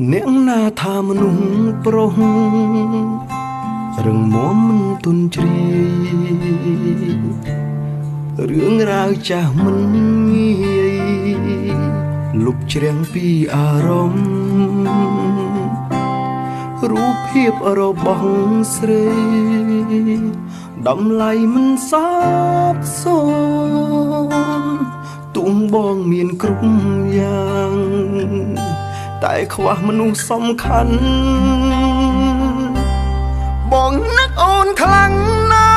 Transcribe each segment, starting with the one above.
អ្នកណាថាមនុស្សប្រុសរឹងមាំមិនទុនជ្រាយរឿងរ៉ាវចាស់មិនងាយលុបជ្រាំងពីអារម្មណ៍រូបភាពរបស់ស្រីតម្លៃមិនសាបសូន្យទុំបងមានគ្រប់យ៉ាងតែខ្វះមនុស្សសំខាន់បងនឹកអូនខ្លាំងណា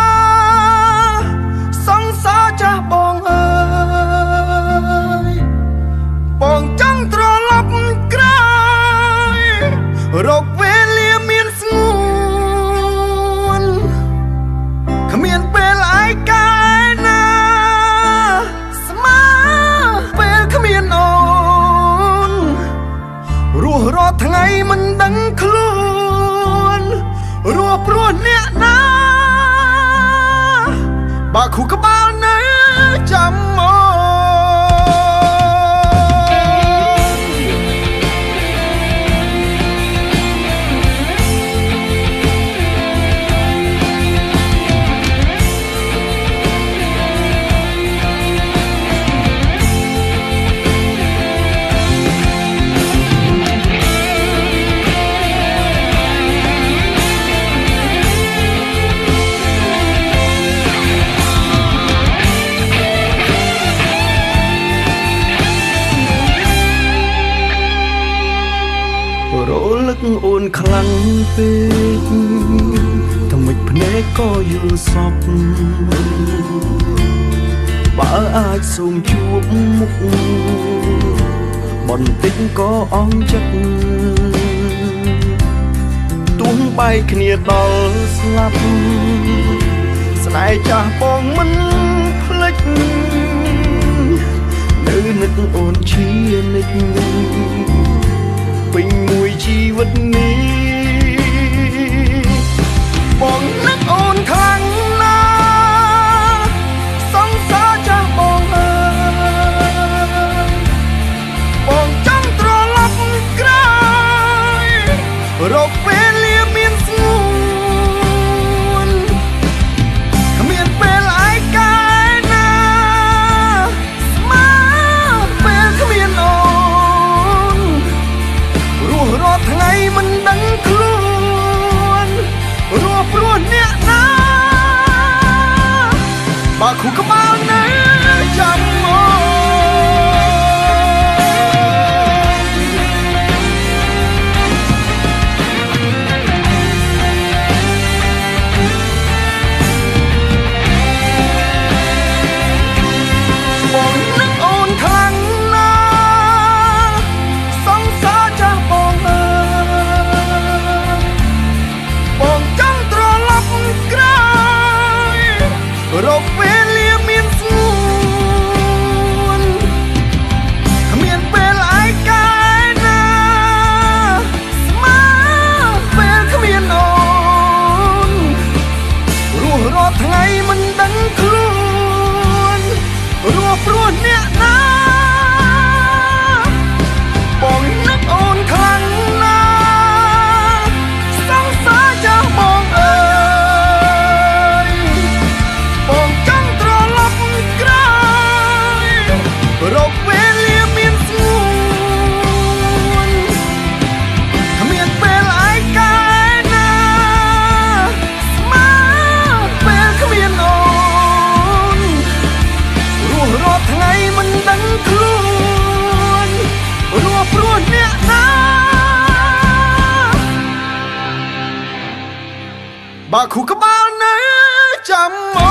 ស់សង្សារចាស់បងអើយបងចង់ត្រឡប់ក្រោយរកវេលាមានស្ងួនគ្មានពេលឯកាយណាស្មើពេលគ្មានអូនរស់រាល់ថ្ងៃមិនដឹងខ្លួនរស់ព្រោះអ្នកណាបើខូក្បាលនៅចាំមរលឹកអូនខ្លាំងពេកថ្មិចភ្នែកក៏យល់សពបើអាចសូមជួបមុខបន្តិចក៏អង់ចិត្តទុំបែកគ្នាដល់ស្លាប់ស្នេហ៍ចាស់បងមិនភ្លេចនៅនឹកអូនជានិច្ចពេញមួយជីវិតនេះបងនឹកអូនខ្លាំងណាស់សង្សារចាស់បងអើយបងចង់ត្រឡប់ក្រោយរកវេលាមានស្ងួនគ្មានពេលឯកាយណាស្មើពេលគ្មានអូនរស់រាល់ថ្ងៃមិនដឹងខ្លួនរស់ព្រោះអ្នកណាបើខូក្បាលនៅចាំមកបងនឹកអូនខ្លាំងណាស់សង្សារចាស់បងអើយបងចង់ត្រឡប់ក្រោយរកវេលាមានស្ងួនគ្មានពេលឯកាយណាស្មើពេលគ្មានអូនរស់រាល់ថ្ងៃមិនដឹងខ្លួនរស់ព្រោះអ្នកណាបងនឹកអូនខ្លាំងណាស់សង្សារចាស់បងអើយបងចង់ត្រឡប់ក្រោយរកវេលាមានស្ងួនគ្មានពេលឯកាយណាស្មើពេលគ្មានអូនរស់រាល់ថ្ងៃមិនដឹងខ្លួនរស់ព្រោះអ្នកណាបើខូក្បាលនៅចាំមក